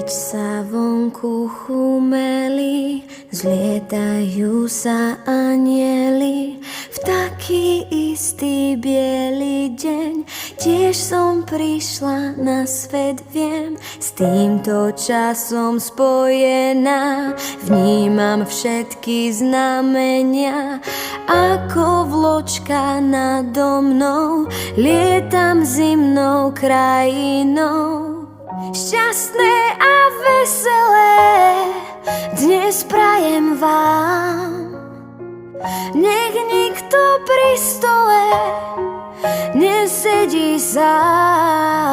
sa vonku chumeli, zlietajú sa anjeli. V taký istý biely deň tiež som prišla na svet, viem, s týmto časom spojená. Vnímam všetky znamenia, ako vločka nado mnou lietam zimnou krajinou. Šťastné a veselé dnes prajem vám, nech nikto pri stole nesedí sám.